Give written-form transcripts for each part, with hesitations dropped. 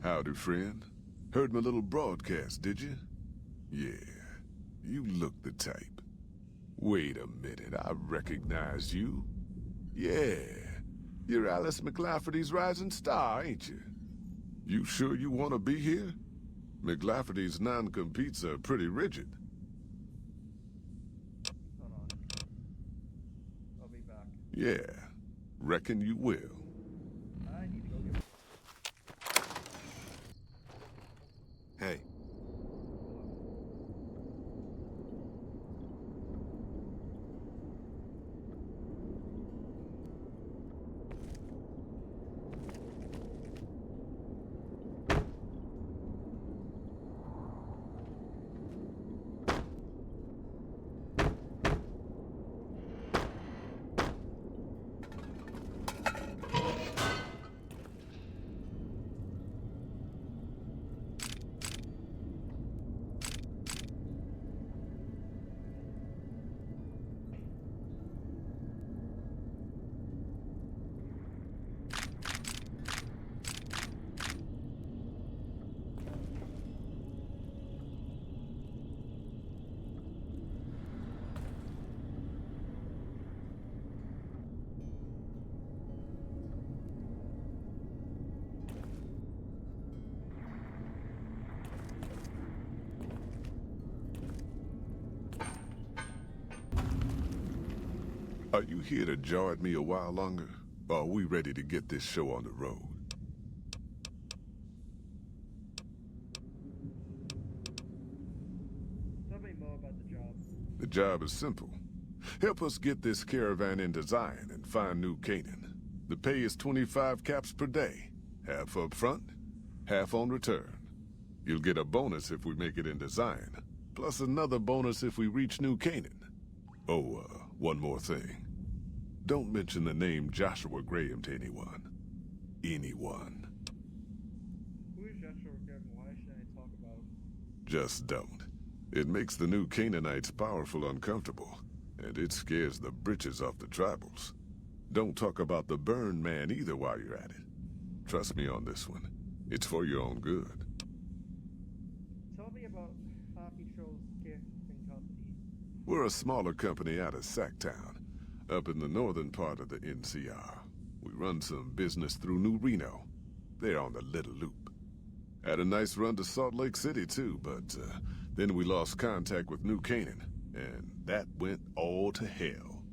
Howdy, friend. Heard my little broadcast, did you? Yeah, you look the type. Wait a minute, I recognize you. Yeah, you're Alice McLafferty's rising star, ain't you? You sure you want to be here? McLafferty's non-competes are pretty rigid. Hold on. I'll be back. Yeah, reckon you will. I need to go get... Hey. Are you here to jaw at me a while longer? Or are we ready to get this show on the road? Tell me more about the job. The job is simple. Help us get this caravan into Zion and find New Canaan. The pay is 25 caps per day. Half up front, half on return. You'll get a bonus if we make it into Zion, plus another bonus if we reach New Canaan. Oh, one more thing. Don't mention the name Joshua Graham to anyone. Anyone. Who is Joshua Graham? Why should I talk about him? Just don't. It makes the New Canaanites powerful uncomfortable, and it scares the britches off the tribals. Don't talk about the Burn Man either while you're at it. Trust me on this one. It's for your own good. Tell me about Happy Trolls Camping Company. We're a smaller company out of Sacktown, up in the northern part of the NCR. We run some business through New Reno. They're on the Little Loop. Had a nice run to Salt Lake City, too, but then we lost contact with New Canaan, and that went all to hell.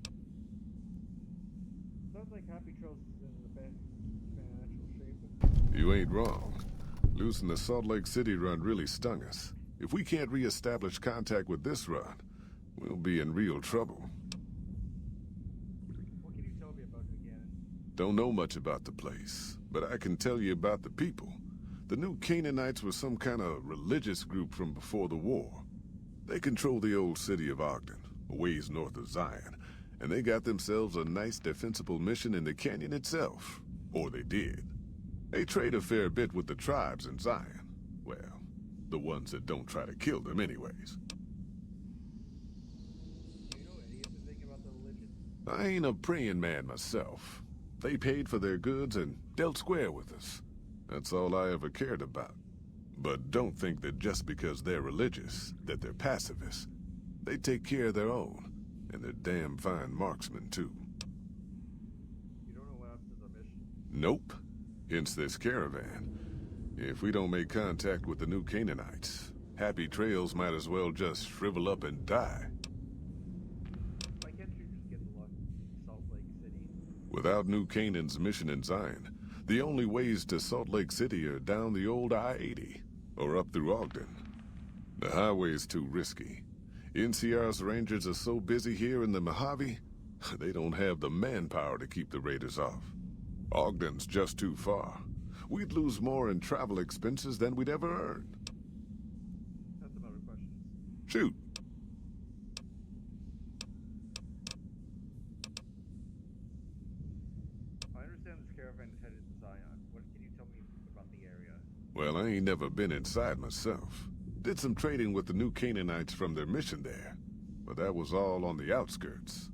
Sounds like Happy Trolls is in the best financial shape. You ain't wrong. Losing the Salt Lake City run really stung us. If we can't re-establish contact with this run, we'll be in real trouble. What can you tell me about New Canaan? Don't know much about the place, but I can tell you about the people. The New Canaanites were some kind of religious group from before the war. They control the old city of Ogden, a ways north of Zion, and they got themselves a nice defensible mission in the canyon itself. Or they did. They trade a fair bit with the tribes in Zion. Well, the ones that don't try to kill them anyways. Do you know anything about the religion? I ain't a praying man myself. They paid for their goods and dealt square with us. That's all I ever cared about. But don't think that just because they're religious, that they're pacifists. They take care of their own, and they're damn fine marksmen, too. You don't know what happened to their mission? Nope. Hence this caravan. If we don't make contact with the New Canaanites, Happy Trails might as well just shrivel up and die. Why can't you just get to Salt Lake City? Without New Canaan's mission in Zion, the only ways to Salt Lake City are down the old I-80, or up through Ogden. The highway's too risky. NCR's rangers are so busy here in the Mojave, they don't have the manpower to keep the raiders off. Ogden's just too far. We'd lose more in travel expenses than we'd ever earn. That's about our questions. Shoot. I understand this caravan is headed to Zion. What can you tell me about the area? Well, I ain't never been inside myself. Did some trading with the New Canaanites from their mission there, but that was all on the outskirts.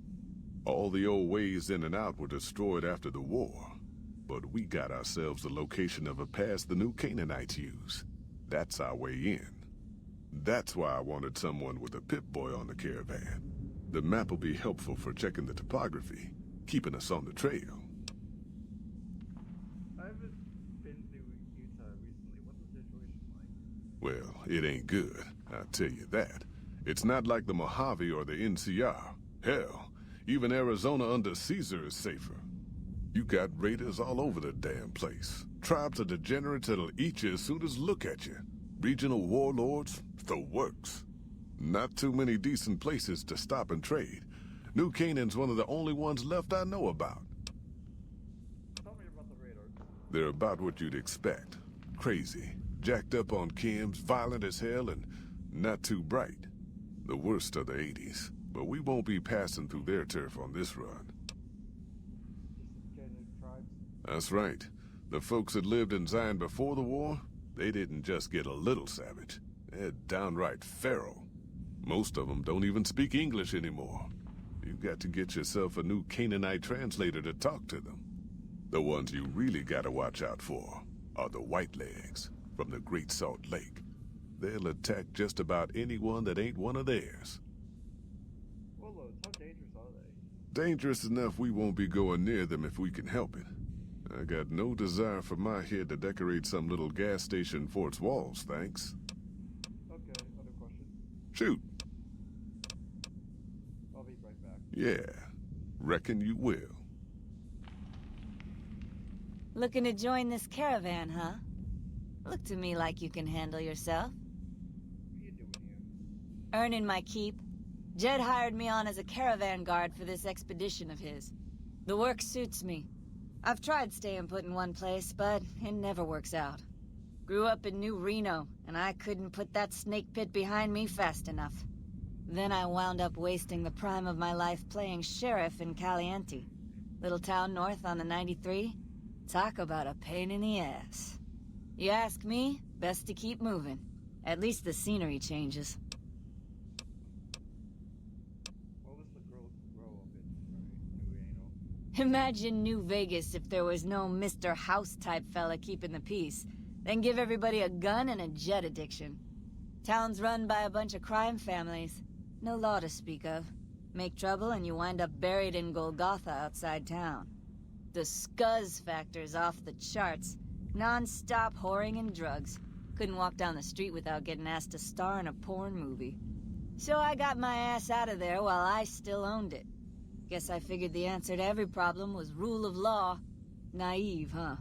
All the old ways in and out were destroyed after the war. but we got ourselves the location of a pass the new Canaanites use. That's our way in. That's why I wanted someone with a Pip-Boy on the caravan. The map will be helpful for checking the topography, keeping us on the trail. I haven't been to Utah recently. What's the situation like? Well, it ain't good, I'll tell you that. It's not like the Mojave or the NCR. Hell, even Arizona under Caesar is safer. You got raiders all over the damn place. Tribes of degenerates that'll eat you as soon as look at you. Regional warlords, the works. Not too many decent places to stop and trade. New Canaan's one of the only ones left I know about. Tell me about the raiders. They're about what you'd expect. Crazy, jacked up on chems, violent as hell, and not too bright. The worst of the 80s, but we won't be passing through their turf on this run. Canaanite tribes. That's right. The folks that lived in Zion before the war, they didn't just get a little savage. They're downright feral. Most of them don't even speak English anymore. You've got to get yourself a new Canaanite translator to talk to them. The ones you really gotta watch out for are the Whitelegs from the Great Salt Lake. They'll attack just about anyone that ain't one of theirs. Warlords, how dangerous are they? Dangerous enough we won't be going near them if we can help it. I got no desire for my head to decorate some little gas station fort's walls, thanks. Okay, other question. Shoot. I'll be right back. Yeah, reckon you will. Looking to join this caravan, huh? Look to me like you can handle yourself. What are you doing here? Earning my keep. Jed hired me on as a caravan guard for this expedition of his. The work suits me. I've tried staying put in one place, but it never works out. Grew up in New Reno, and I couldn't put that snake pit behind me fast enough. Then I wound up wasting the prime of my life playing sheriff in Caliente. Little town north on the 93. Talk about a pain in the ass. You ask me, best to keep moving. At least the scenery changes. What was the grow up in New Reno? Imagine New Vegas if there was no Mr. House-type fella keeping the peace. Then give everybody a gun and a jet addiction. Town's run by a bunch of crime families. No law to speak of. Make trouble and you wind up buried in Golgotha outside town. The scuzz factor's off the charts. Non-stop whoring and drugs. Couldn't walk down the street without getting asked to star in a porn movie. So I got my ass out of there while I still owned it. Guess I figured the answer to every problem was rule of law. Naive, huh?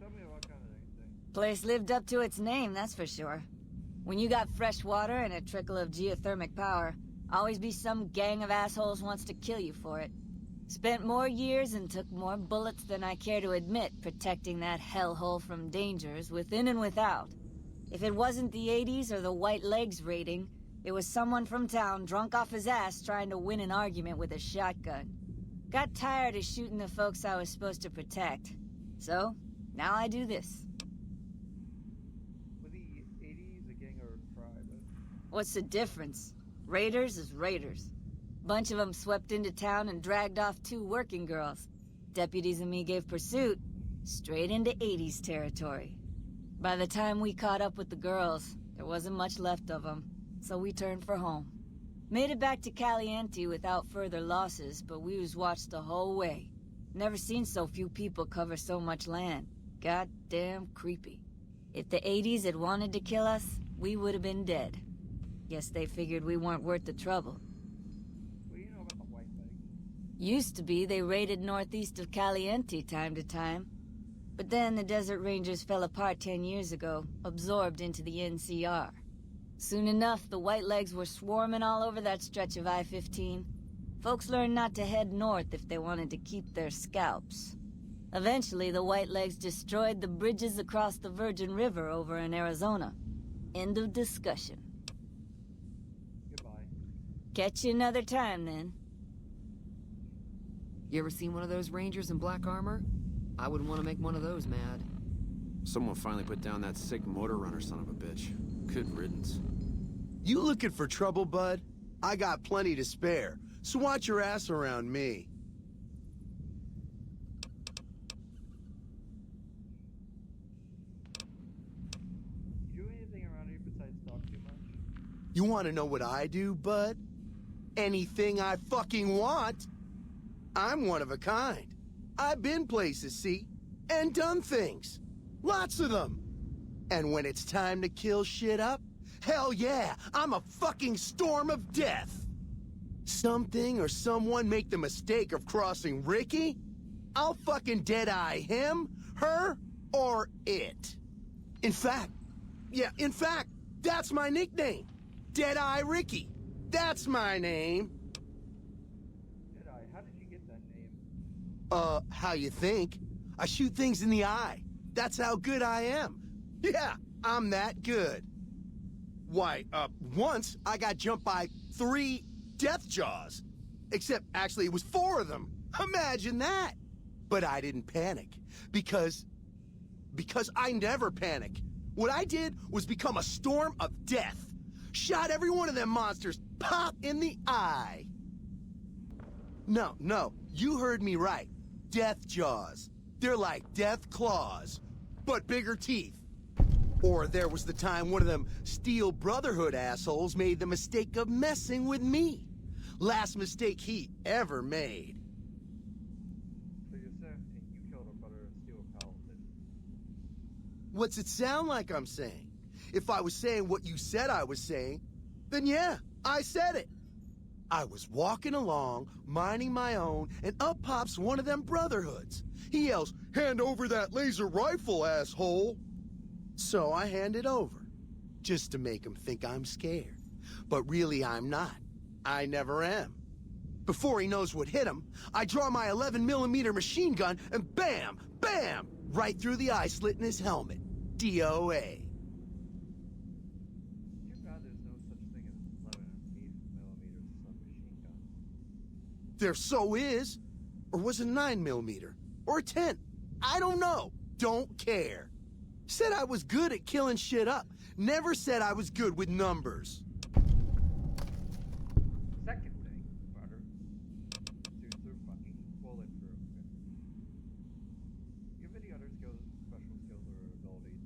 Tell me what kind of thing. Place lived up to its name, that's for sure. When you got fresh water and a trickle of geothermic power, always be some gang of assholes wants to kill you for it. Spent more years and took more bullets than I care to admit protecting that hellhole from dangers within and without. If it wasn't the 80s or the White Legs raiding, it was someone from town drunk off his ass trying to win an argument with a shotgun. Got tired of shooting the folks I was supposed to protect. So, now I do this. Was the 80s a gang or a tribe? What's the difference? Raiders is raiders. Bunch of them swept into town and dragged off 2 working girls. Deputies and me gave pursuit, straight into 80s territory. By the time we caught up with the girls, there wasn't much left of them, so we turned for home. Made it back to Caliente without further losses, but we was watched the whole way. Never seen so few people cover so much land. Goddamn creepy. If the 80s had wanted to kill us, we would have been dead. Guess they figured we weren't worth the trouble. What do you know about the White Legs? Used to be they raided northeast of Caliente time to time. But then the Desert Rangers fell apart 10 years ago, absorbed into the NCR. Soon enough, the White Legs were swarming all over that stretch of I-15. Folks learned not to head north if they wanted to keep their scalps. Eventually, the White Legs destroyed the bridges across the Virgin River over in Arizona. End of discussion. Goodbye. Catch you another time, then. You ever seen one of those Rangers in black armor? I wouldn't want to make one of those mad. Someone finally put down that sick motor runner son of a bitch. Good riddance. You looking for trouble, bud? I got plenty to spare, so watch your ass around me. You want to know what I do, bud? Anything I fucking want. I'm one of a kind. I've been places, see? And done things. Lots of them. And when it's time to kill shit up, hell yeah, I'm a fucking storm of death. Something or someone make the mistake of crossing Ricky, I'll fucking dead-eye him, her, or it. In fact, that's my nickname. Dead-Eye Ricky. That's my name. Deadeye, how did you get that name? How you think? I shoot things in the eye. That's how good I am. Yeah, I'm that good. Why, once I got jumped by 3 Deathjaws. Except, actually, it was 4 of them. Imagine that! But I didn't panic. Because I never panic. What I did was become a storm of death. Shot every one of them monsters pop in the eye. No, you heard me right. Deathjaws. They're like death claws, but bigger teeth. Or there was the time one of them Steel Brotherhood assholes made the mistake of messing with me. Last mistake he ever made. So you're saying you killed a brother of Steel Paladin. What's it sound like I'm saying? If I was saying what you said I was saying, then yeah, I said it. I was walking along, minding my own, and up pops one of them Brotherhoods. He yells, "Hand over that laser rifle, asshole!" So I hand it over, just to make him think I'm scared. But really I'm not. I never am. Before he knows what hit him, I draw my 11mm machine gun and bam, bam, right through the eye slit in his helmet. DOA. Too bad there's no such thing as 11mm submachine guns. There so is. Or was it 9mm? Or a 10? I don't know. Don't care. Said I was good at killing shit up. Never said I was good with numbers. Second thing, brother. Dudes are fucking bulletproof. You have any other skills, special skills, or abilities?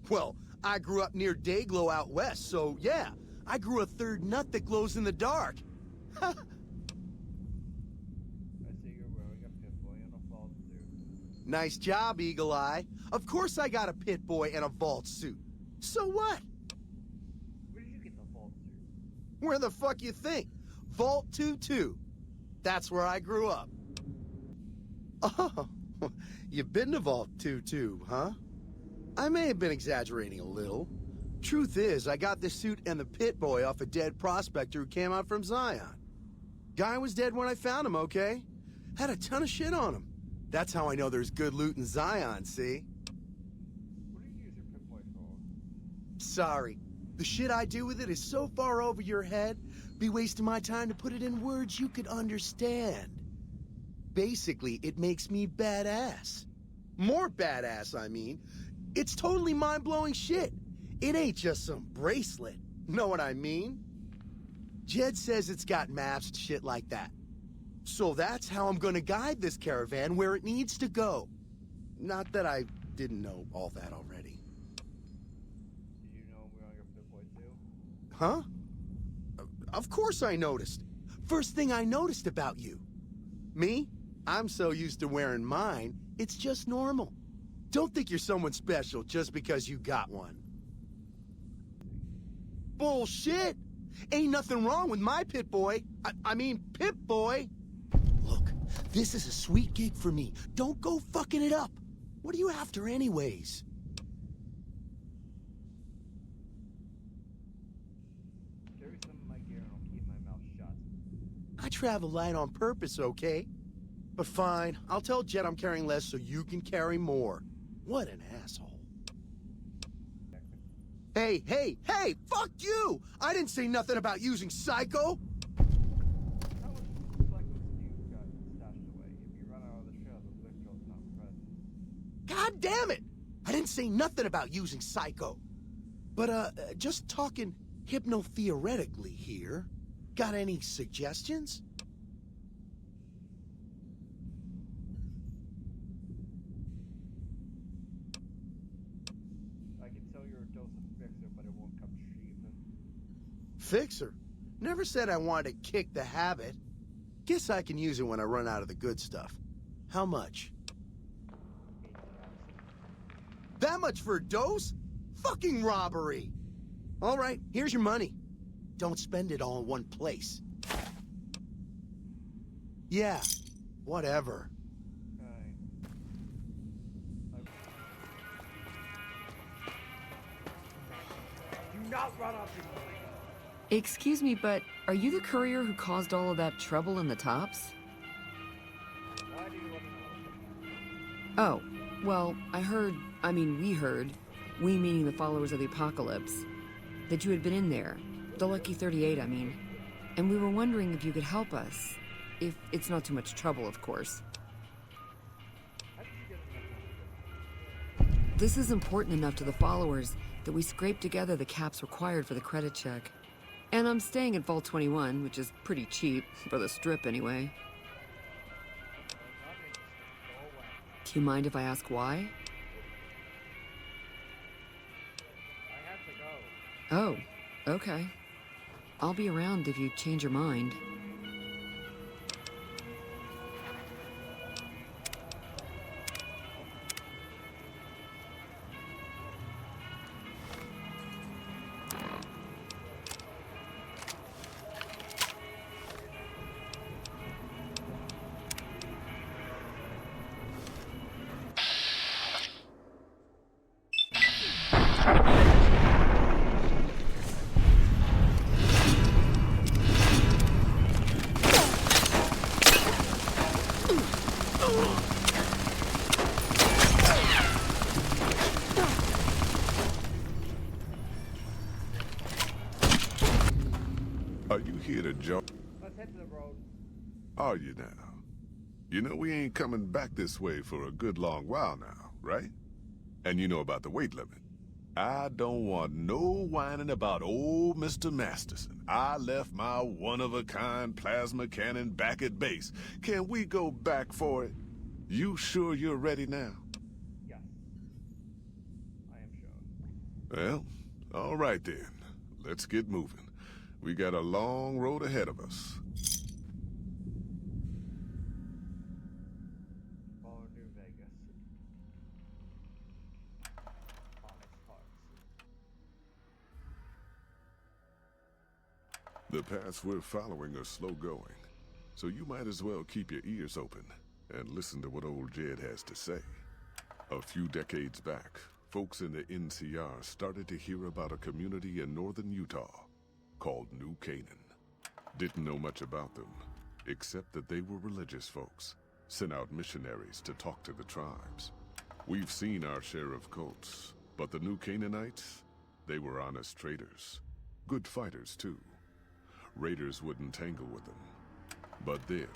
Well, I grew up near Dayglow out west, so yeah. I grew a third nut that glows in the dark. I see you're wearing a Pip-Boy and a vault suit. Nice job, Eagle Eye. Of course I got a pit boy and a vault suit. So what? Where did you get the vault suit? Where the fuck you think? Vault 2-2. That's where I grew up. Oh, you've been to Vault 2-2, huh? I may have been exaggerating a little. Truth is, I got this suit and the pit boy off a dead prospector who came out from Zion. Guy was dead when I found him, okay? Had a ton of shit on him. That's how I know there's good loot in Zion, see? What do you use your Pip-Boy for? Sorry. The shit I do with it is so far over your head, be wasting my time to put it in words you could understand. Basically, it makes me badass. More badass, I mean. It's totally mind-blowing shit. It ain't just some bracelet. Know what I mean? Jed says it's got maps and shit like that. So that's how I'm gonna guide this caravan where it needs to go. Not that I didn't know all that already. Did you know I'm wearing a Pip-Boy too? Huh? Of course I noticed. First thing I noticed about you. Me? I'm so used to wearing mine, it's just normal. Don't think you're someone special just because you got one. Bullshit! Ain't nothing wrong with my Pip-Boy. I mean, Pip-Boy. Look, this is a sweet gig for me. Don't go fucking it up. What are you after anyways? Carry some of my gear and I'll keep my mouth shut. I travel light on purpose, okay? But fine, I'll tell Jet I'm carrying less so you can carry more. What an asshole. Hey, fuck you! I didn't say nothing about using Psycho! How much cycles do you got stashed away? If you run out of the trail, the Blick Girl's not present. God damn it! I didn't say nothing about using Psycho. But, just talking hypno-theoretically here. Got any suggestions? fixer. Never said I wanted to kick the habit. Guess I can use it when I run out of the good stuff. How much? That much for a dose? Fucking robbery! All right, here's your money. Don't spend it all in one place. Yeah, whatever. Do not run off your money. Excuse me, but are you the courier who caused all of that trouble in the tops? Why do you want to know? Oh, well, we heard, we meaning the followers of the apocalypse, that you had been in there. The Lucky 38, I mean. And we were wondering if you could help us. If it's not too much trouble, of course. How did you get enough money? This is important enough to the followers that we scraped together the caps required for the credit check. And I'm staying at Vault 21, which is pretty cheap, for the strip anyway. Not interested. Go away. Do you mind if I ask why? I have to go. Oh, okay. I'll be around if you change your mind. Are you here to jump? Let's head to the road. Are you now? You know we ain't coming back this way for a good long while now, right? And you know about the weight limit. I don't want no whining about old Mr. Masterson. I left my one-of-a-kind plasma cannon back at base. Can we go back for it? You sure you're ready now? Yes. I am sure. Well, all right then. Let's get moving. We got a long road ahead of us. For New Vegas. Honest hearts. The paths we're following are slow going, so you might as well keep your ears open and listen to what old Jed has to say. A few decades back, folks in the NCR started to hear about a community in northern Utah called New Canaan. Didn't know much about them, except that they were religious folks, sent out missionaries to talk to the tribes. We've seen our share of cults, but the New Canaanites, they were honest traders. Good fighters, too. Raiders wouldn't tangle with them. But then,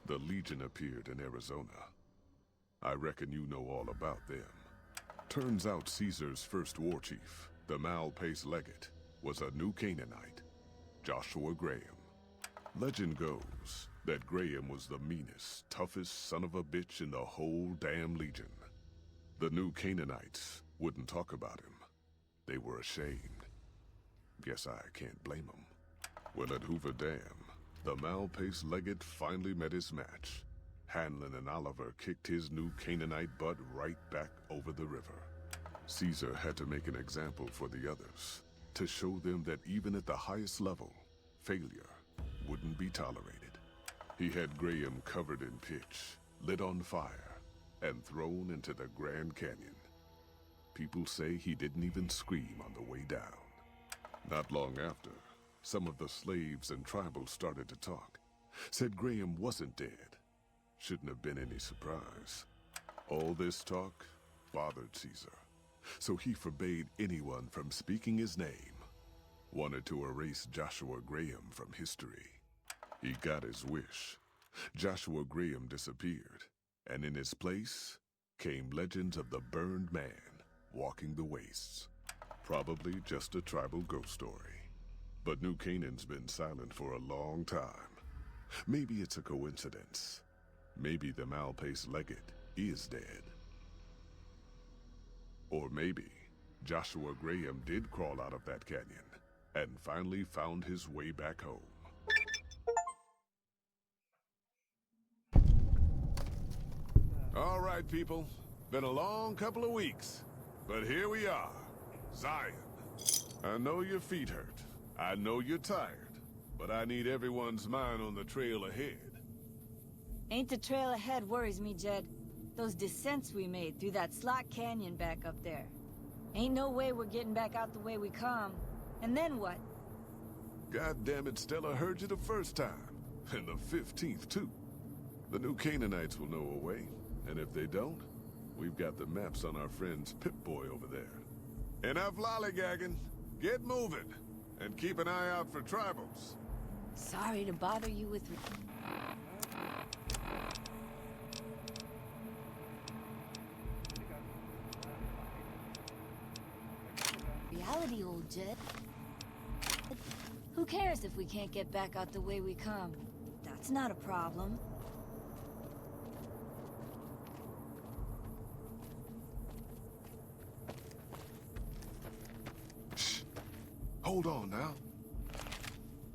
the Legion appeared in Arizona. I reckon you know all about them. Turns out Caesar's first war chief, the Malpace Legate, was a New Canaanite, Joshua Graham. Legend goes that Graham was the meanest, toughest son of a bitch in the whole damn Legion. The New Canaanites wouldn't talk about him. They were ashamed. Guess I can't blame them. Well, at Hoover Dam, the Malpace Legate finally met his match. Hanlon and Oliver kicked his New Canaanite butt right back over the river. Caesar had to make an example for the others, to show them that even at the highest level, failure wouldn't be tolerated. He had Graham covered in pitch, lit on fire, and thrown into the Grand Canyon. People say he didn't even scream on the way down. Not long after, some of the slaves and tribals started to talk. Said Graham wasn't dead. Shouldn't have been any surprise. All this talk bothered Caesar, so he forbade anyone from speaking his name. Wanted to erase Joshua Graham from history. He got his wish. Joshua Graham disappeared, and in his place came legends of the burned man walking the wastes. Probably just a tribal ghost story. But New Canaan's been silent for a long time. Maybe it's a coincidence. Maybe the Malpace Legate is dead. Or maybe Joshua Graham did crawl out of that canyon and finally found his way back home. All right, people. Been a long couple of weeks, but here we are, Zion. I know your feet hurt. I know you're tired, but I need everyone's mind on the trail ahead. Ain't the trail ahead worries me, Jed. Those descents we made through that slot canyon back up there. Ain't no way we're getting back out the way we come. And then what? God damn it, Stella heard you the first time. And the 15th, too. The new Canaanites will know a way. And if they don't, we've got the maps on our friend's Pip-Boy over there. Enough lollygagging. Get moving. And keep an eye out for tribals. Sorry to bother you with... reality, old Jed. Who cares if we can't get back out the way we come? That's not a problem. Shh. Hold on now.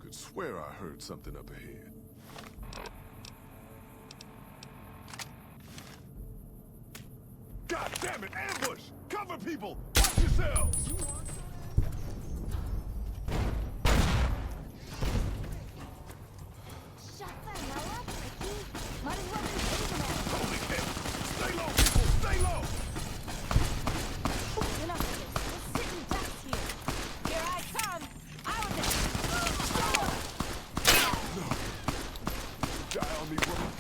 Could swear I heard something up ahead. God damn it! Ambush! Cover people! Watch yourselves! Shut the hell up, Ricky. Might as well be taking at it. Holy hell! Stay low, people! Stay low! Enough of this. We're sitting ducks here. Here I come. I was Die on me, woman.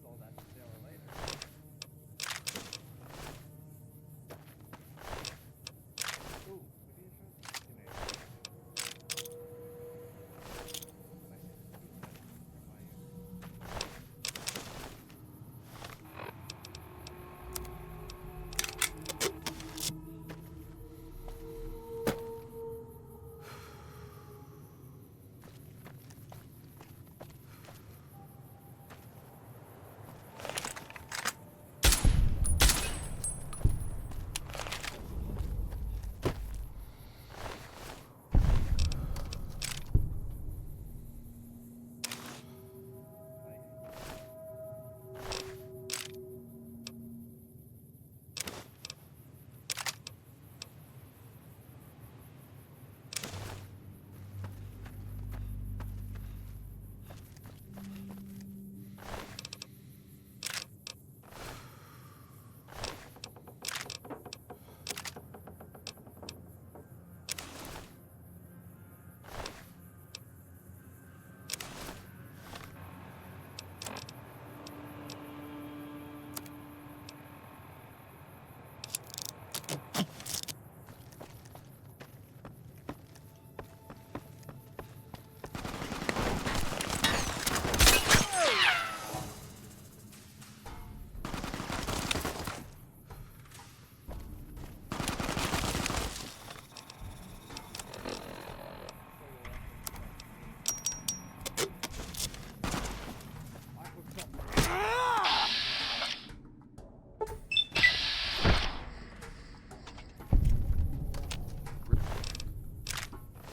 All that sooner or later. Ooh, maybe I should.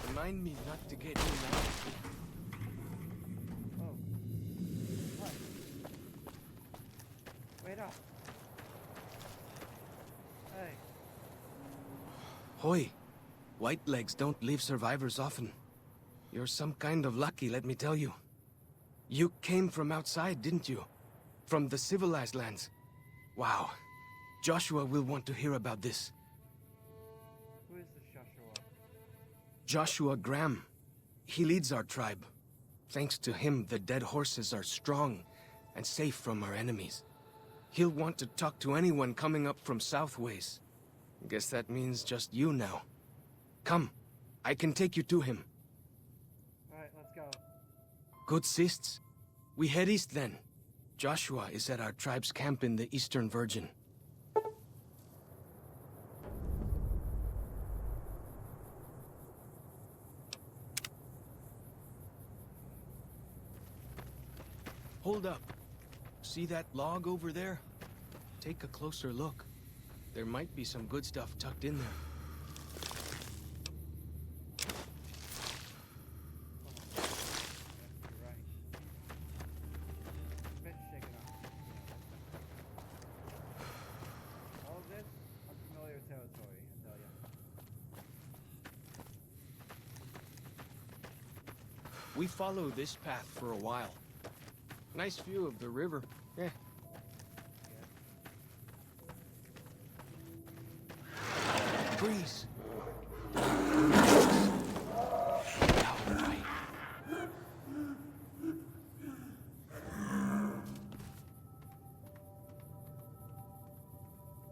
Remind me not to get you now. Oh. What? Wait up. Hey. Hoy, Whitelegs don't leave survivors often. You're some kind of lucky, let me tell you. You came from outside, didn't you? From the civilized lands. Wow. Joshua will want to hear about this. Who is this Joshua? Joshua Graham. He leads our tribe. Thanks to him, the dead horses are strong and safe from our enemies. He'll want to talk to anyone coming up from Southways. Guess that means just you now. Come, I can take you to him. Alright, let's go. Good Sists. We head east then. Joshua is at our tribe's camp in the Eastern Virgin. Hold up. See that log over there? Take a closer look. There might be some good stuff tucked in there. You're right. Bit shaken up. All of this, unfamiliar territory, I tell ya. We followed this path for a while. Nice view of the river. Yeah. Breeze.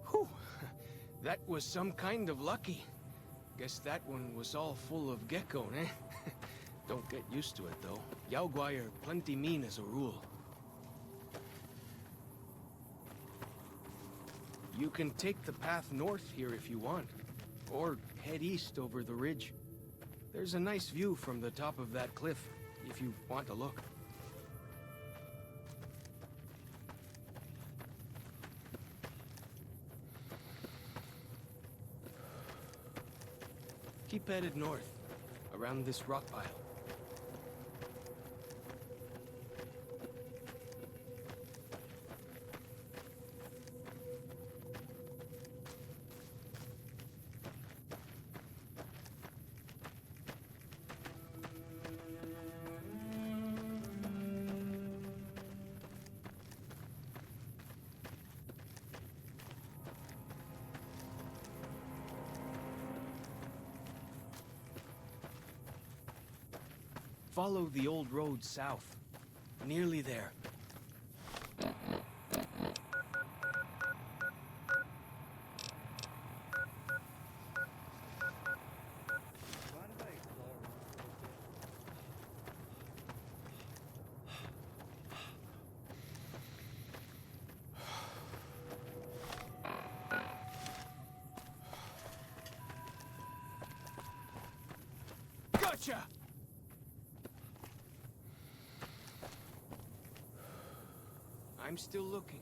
Whew. That was some kind of lucky. Guess that one was all full of gecko, eh? Don't get used to it, though. Yaoguai are plenty mean as a rule. You can take the path north here if you want, or head east over the ridge. There's a nice view from the top of that cliff, if you want to look. Keep headed north, around this rock pile. Follow the old road south. Nearly there. Mind if I explore one Gotcha! I'm still looking.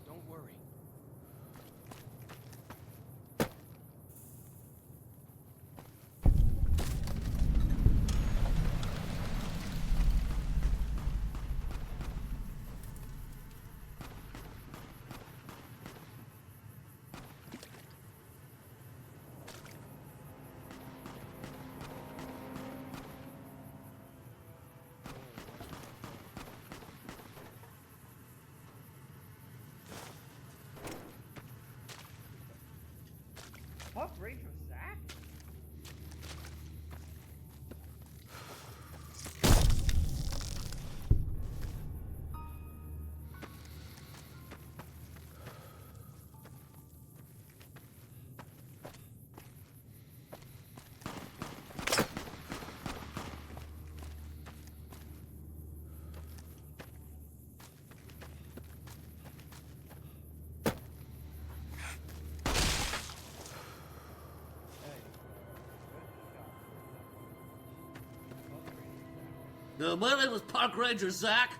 Don't worry. Park Ranger Zach? My name is Park Ranger Zach.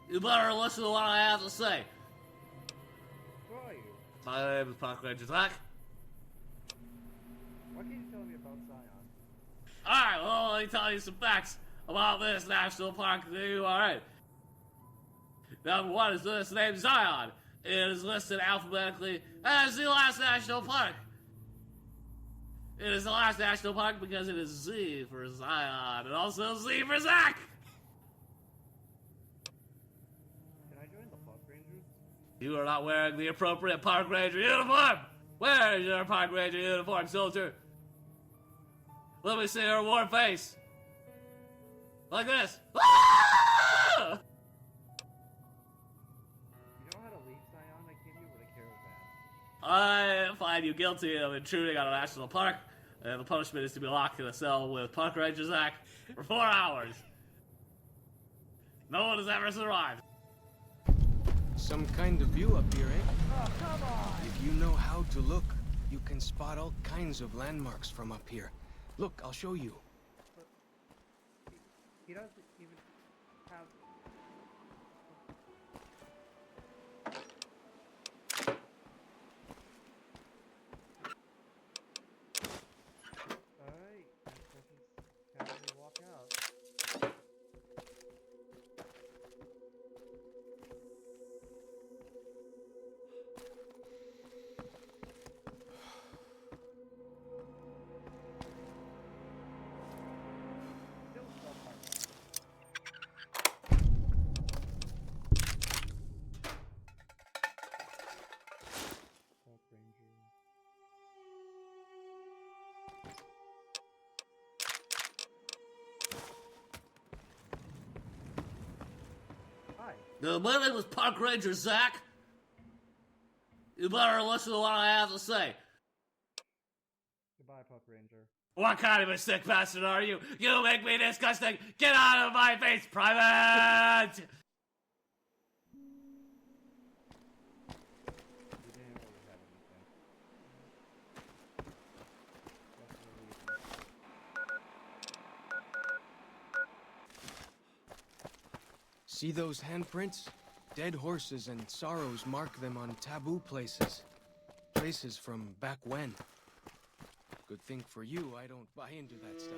You better listen to what I have to say. Who are you? My name is Park Ranger Zach. What can you tell me about Zion? Alright, well, let me tell you some facts about this national park that you are in. Number one is this named Zion. It is listed alphabetically as the last national park. It is the last national park because it is Z for Zion and also Z for Zach. Can I join the Park Rangers? You are not wearing the appropriate Park Ranger uniform. Where is your Park Ranger uniform, soldier? Let me see your warm face. Like this. Ah! I find you guilty of intruding on a national park, and the punishment is to be locked in a cell with Park Ranger Zach for 4 hours. No one has ever survived. Some kind of view up here, eh? Oh, come on! If you know how to look, you can spot all kinds of landmarks from up here. Look, I'll show you. He doesn't even have... Alright, I guess he's having me walk out. Still self-harm. Park Ranger. Hi. My name is Park Ranger Zach. You better listen to what I have to say. Goodbye, Park Ranger. What kind of a sick bastard are you? You make me disgusting! Get out of my face, Private! We didn't really have anything. Definitely See those handprints? Dead horses and sorrows mark them on taboo places. Places from back when. Good thing for you, I don't buy into that stuff.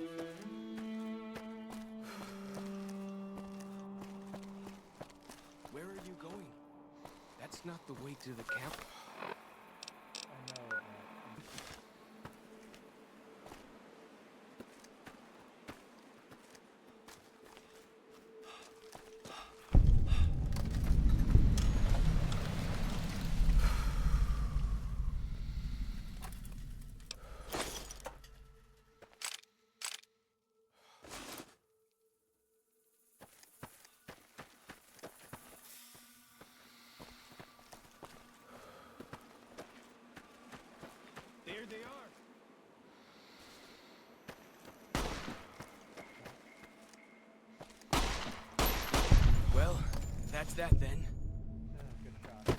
Where are you going? That's not the way to the camp. I know that. There they are. Well, that's that then. Good shot.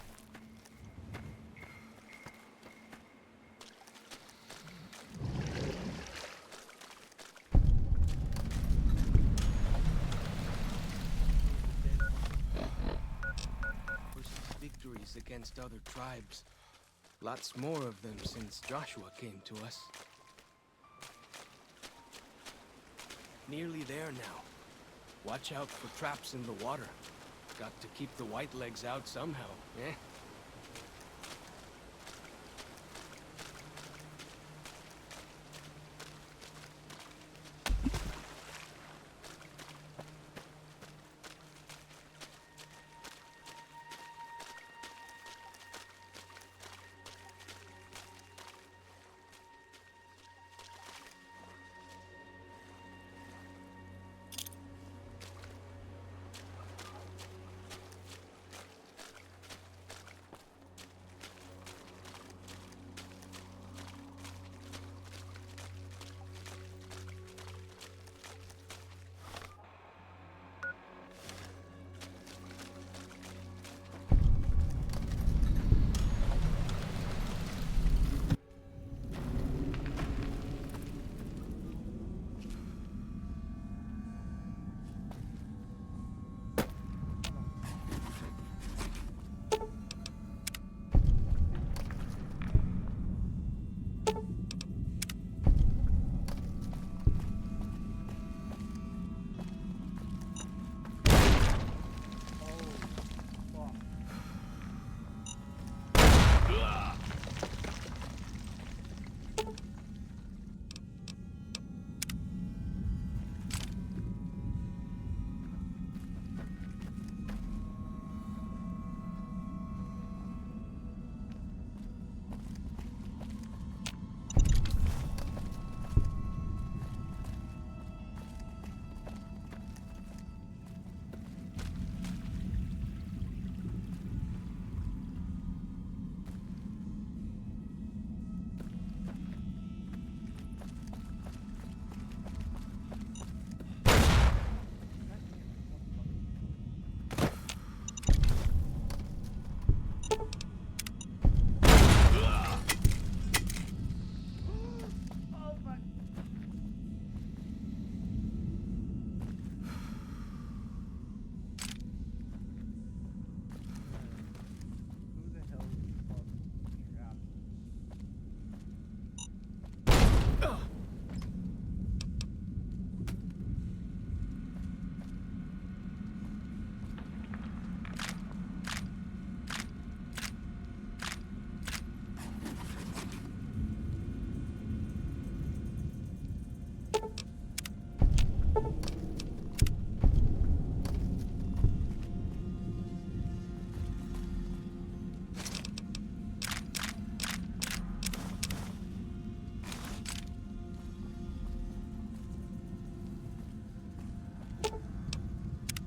First victories against other tribes. Lots more of them since Joshua came to us. Nearly there now. Watch out for traps in the water. Got to keep the white legs out somehow, eh?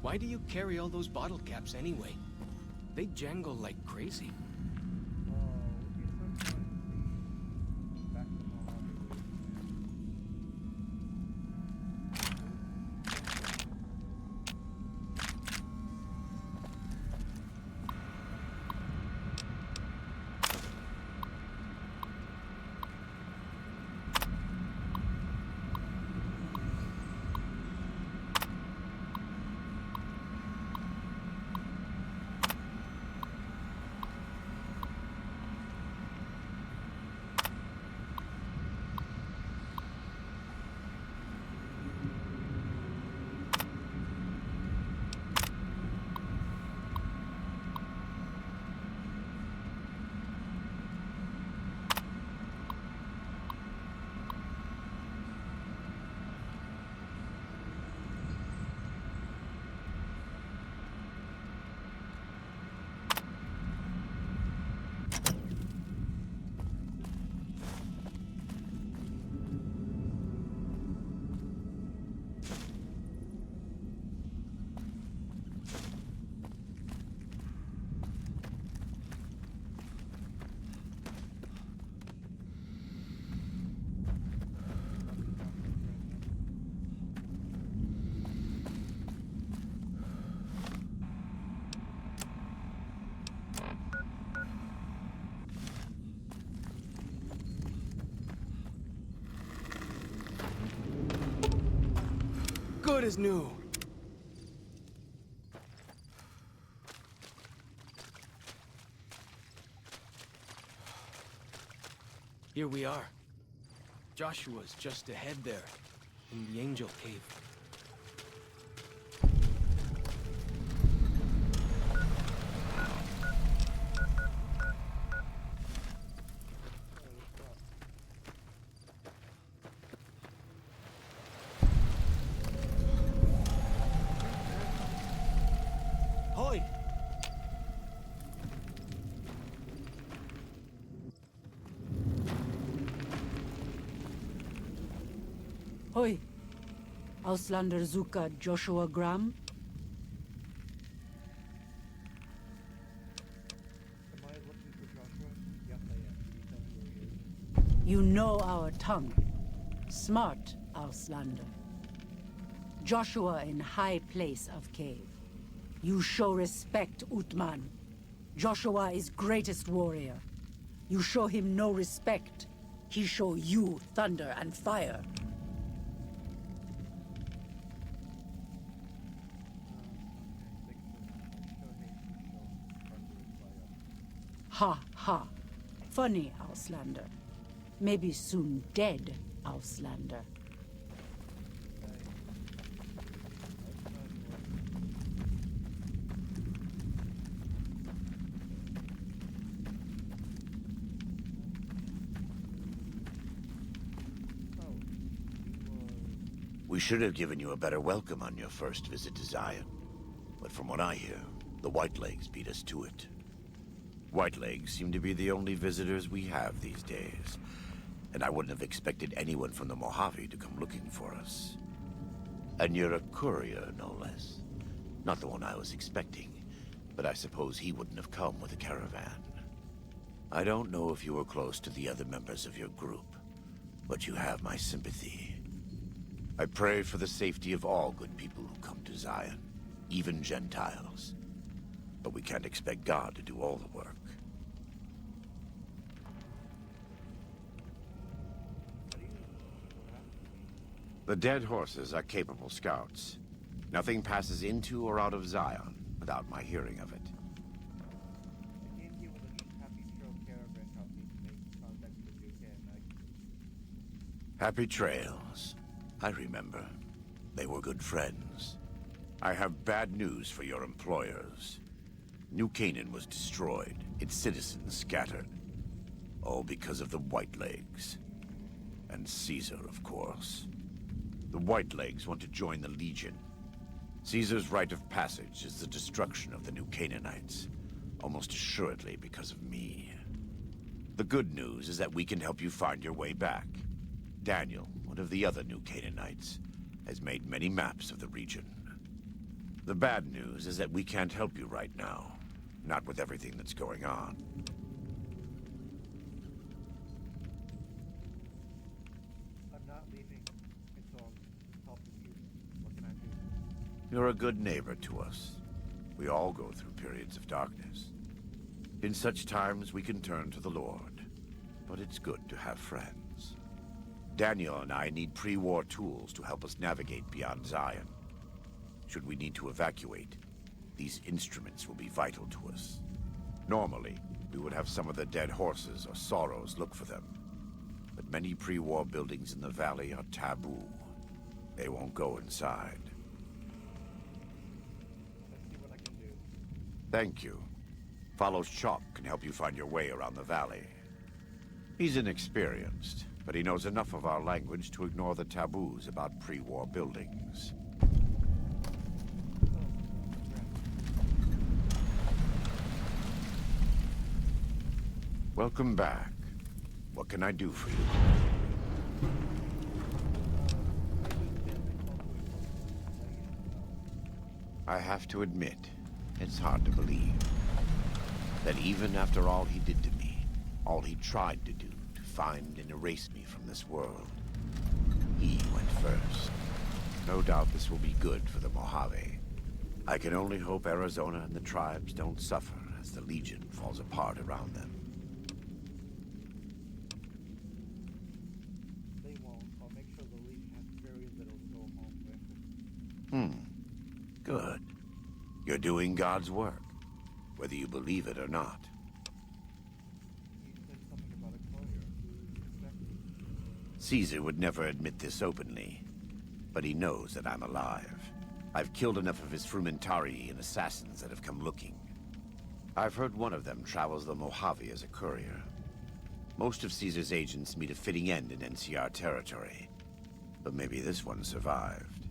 Why do you carry all those bottle caps anyway? They jangle like crazy. Well, it's back to Mojave. Good as new. Here we are. Joshua's just ahead there, in the Angel Cave. Hoy! Hoi. Auslander Zuka Joshua Graham. Am I looking for Joshua? Yes, I am. Can you tell me where he is? You know our tongue. Smart, Auslander. Joshua in high place of cave. You show respect, Utman. Joshua is greatest warrior. You show him no respect. He show you thunder and fire. Ha ha. Funny, Auslander. Maybe soon dead, Auslander. We should have given you a better welcome on your first visit to Zion. But from what I hear, the Whitelegs beat us to it. Whitelegs seem to be the only visitors we have these days. And I wouldn't have expected anyone from the Mojave to come looking for us. And you're a courier, no less. Not the one I was expecting, but I suppose he wouldn't have come with a caravan. I don't know if you were close to the other members of your group, but you have my sympathy. I pray for the safety of all good people who come to Zion, even Gentiles. But we can't expect God to do all the work. The dead horses are capable scouts. Nothing passes into or out of Zion without my hearing of it. I came here with a Happy Trail caravan company to make contact with the UK and Happy Trails. I remember. They were good friends. I have bad news for your employers. New Canaan was destroyed, its citizens scattered. All because of the Whitelegs. And Caesar, of course. The Whitelegs want to join the Legion. Caesar's rite of passage is the destruction of the New Canaanites, almost assuredly because of me. The good news is that we can help you find your way back. Daniel, one of the other New Canaanites, has made many maps of the region. The bad news is that we can't help you right now. Not with everything that's going on. I'm not leaving until I'm helping you. What can I do? You're a good neighbor to us. We all go through periods of darkness. In such times, we can turn to the Lord. But it's good to have friends. Daniel and I need pre-war tools to help us navigate beyond Zion. Should we need to evacuate, these instruments will be vital to us. Normally, we would have some of the dead horses or sorrows look for them. But many pre-war buildings in the valley are taboo. They won't go inside. Let's see what I can do. Thank you. Fallow's Chalk can help you find your way around the valley. He's inexperienced, but he knows enough of our language to ignore the taboos about pre-war buildings. Welcome back. What can I do for you? I have to admit, it's hard to believe that even after all he did to me, all he tried to do to find and erase me from this world, he went first. No doubt this will be good for the Mojave. I can only hope Arizona and the tribes don't suffer as the Legion falls apart around them. They won't. I'll make sure the Legion has very little to go home with. Good. You're doing God's work, whether you believe it or not. You said something about a courier. Caesar would never admit this openly, but he knows that I'm alive. I've killed enough of his Frumentari and assassins that have come looking. I've heard one of them travels the Mojave as a courier. Most of Caesar's agents meet a fitting end in NCR territory, but maybe this one survived.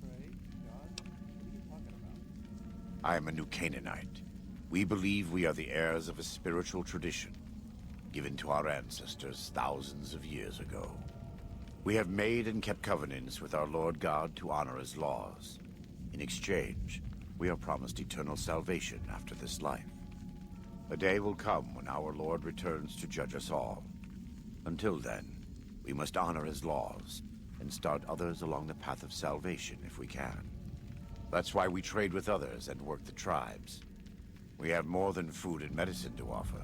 Pray, God, what are you talking about? I am a New Canaanite. We believe we are the heirs of a spiritual tradition, given to our ancestors thousands of years ago. We have made and kept covenants with our Lord God to honor his laws. In exchange, we are promised eternal salvation after this life. A day will come when our Lord returns to judge us all. Until then, we must honor his laws and start others along the path of salvation if we can. That's why we trade with others and work the tribes. We have more than food and medicine to offer.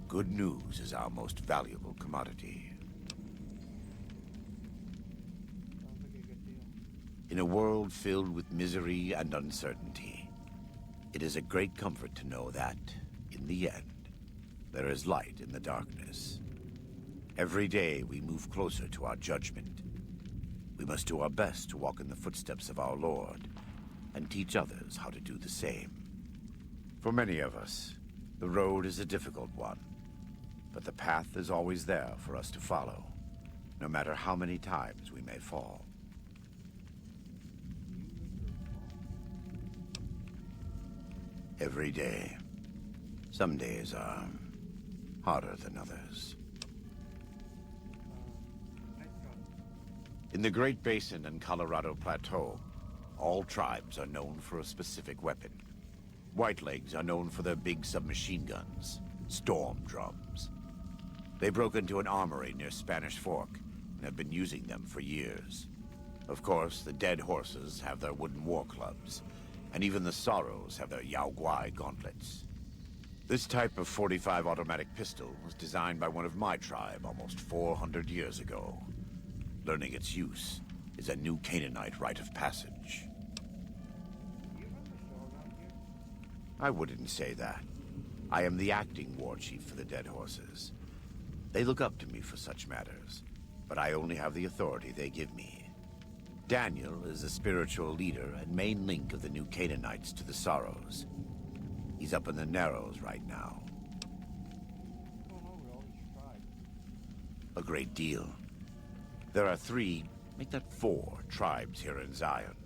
Good news is our most valuable commodity. Sounds like a good deal. In a world filled with misery and uncertainty, it is a great comfort to know that, in the end, there is light in the darkness. Every day we move closer to our judgment. We must do our best to walk in the footsteps of our Lord and teach others how to do the same. For many of us, the road is a difficult one, but the path is always there for us to follow, no matter how many times we may fall. Every day. Some days are harder than others. Nice gun. In the Great Basin and Colorado Plateau, all tribes are known for a specific weapon. Whitelegs are known for their big submachine guns, storm drums. They broke into an armory near Spanish Fork and have been using them for years. Of course, the dead horses have their wooden war clubs, and even the Sorrows have their Yao Guai gauntlets. This type of .45 automatic pistol was designed by one of my tribe almost 400 years ago. Learning its use is a New Canaanite rite of passage. Do you run the show around here? I wouldn't say that. I am the acting war chief for the Dead Horses. They look up to me for such matters, but I only have the authority they give me. Daniel is the spiritual leader and main link of the New Canaanites to the Sorrows. He's up in the Narrows right now. What's going on with all these tribes? A great deal. There are 3, make that 4, tribes here in Zion.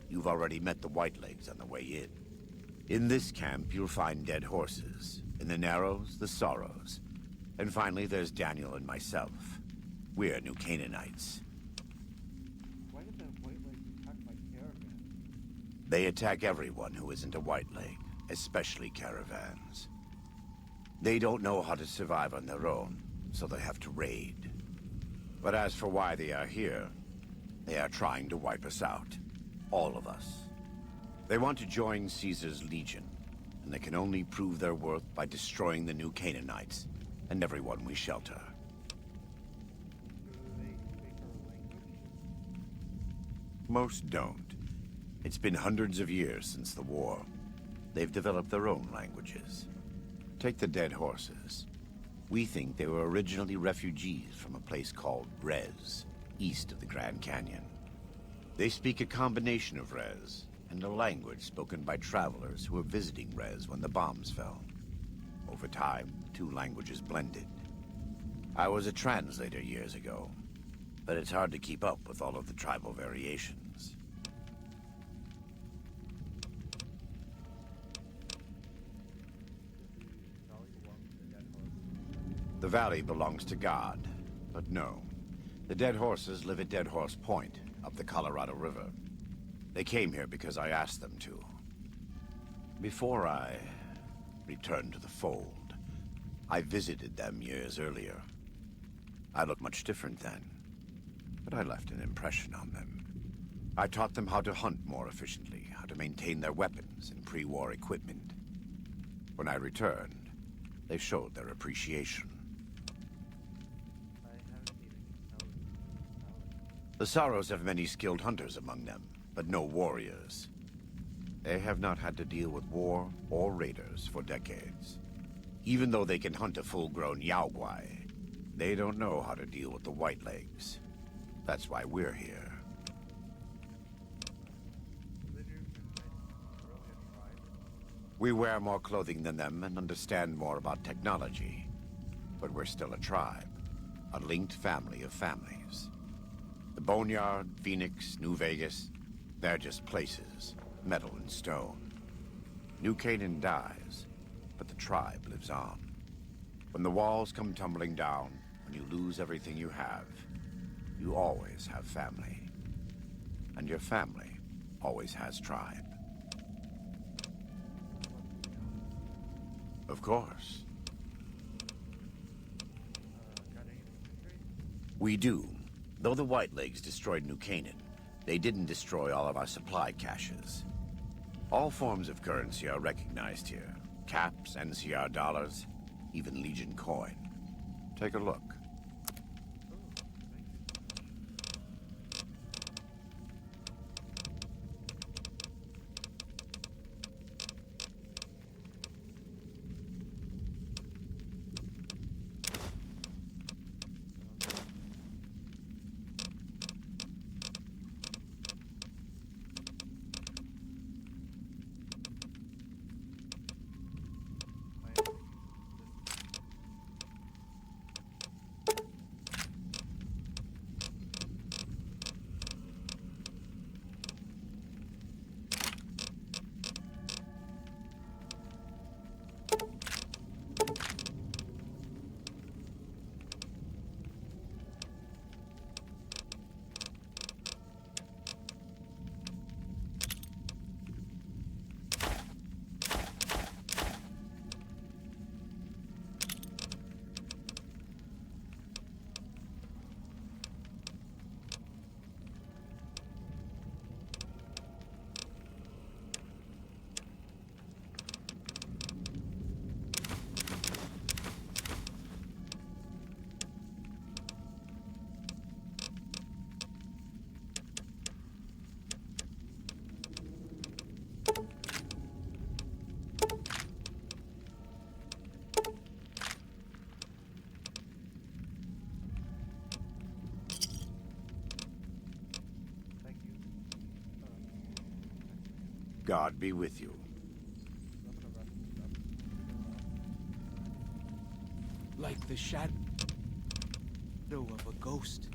You've already met the Whitelegs on the way in. In this camp, you'll find Dead Horses. In the Narrows, the Sorrows. And finally, there's Daniel and myself. We're New Canaanites. Why did that white leg attack my They attack everyone who isn't a White Leg, especially caravans. They don't know how to survive on their own, so they have to raid. But as for why they are here, they are trying to wipe us out. All of us. They want to join Caesar's Legion, and they can only prove their worth by destroying the New Canaanites and everyone we shelter. Most don't. It's been hundreds of years since the war. They've developed their own languages. Take the Dead Horses. We think they were originally refugees from a place called Rez, east of the Grand Canyon. They speak a combination of Rez and a language spoken by travelers who were visiting Rez when the bombs fell. Over time, the two languages blended. I was a translator years ago, but it's hard to keep up with all of the tribal variations. The valley belongs to God, but no. The Dead Horses live at Dead Horse Point, up the Colorado River. They came here because I asked them to. Before I returned to the fold, I visited them years earlier. I looked much different then, but I left an impression on them. I taught them how to hunt more efficiently, how to maintain their weapons and pre-war equipment. When I returned, they showed their appreciation. The Sorrows have many skilled hunters among them, but no warriors. They have not had to deal with war or raiders for decades. Even though they can hunt a full-grown Yaoguai, they don't know how to deal with the White Legs. That's why we're here. We wear more clothing than them and understand more about technology. But we're still a tribe, a linked family of families. The Boneyard, Phoenix, New Vegas, they're just places, metal and stone. New Canaan dies, but the tribe lives on. When the walls come tumbling down, when you lose everything you have, you always have family. And your family always has tribe. Of course. We do. Though the White Legs destroyed New Canaan, they didn't destroy all of our supply caches. All forms of currency are recognized here. Caps, NCR dollars, even Legion coin. Take a look. God be with you. Like the shadow of a ghost.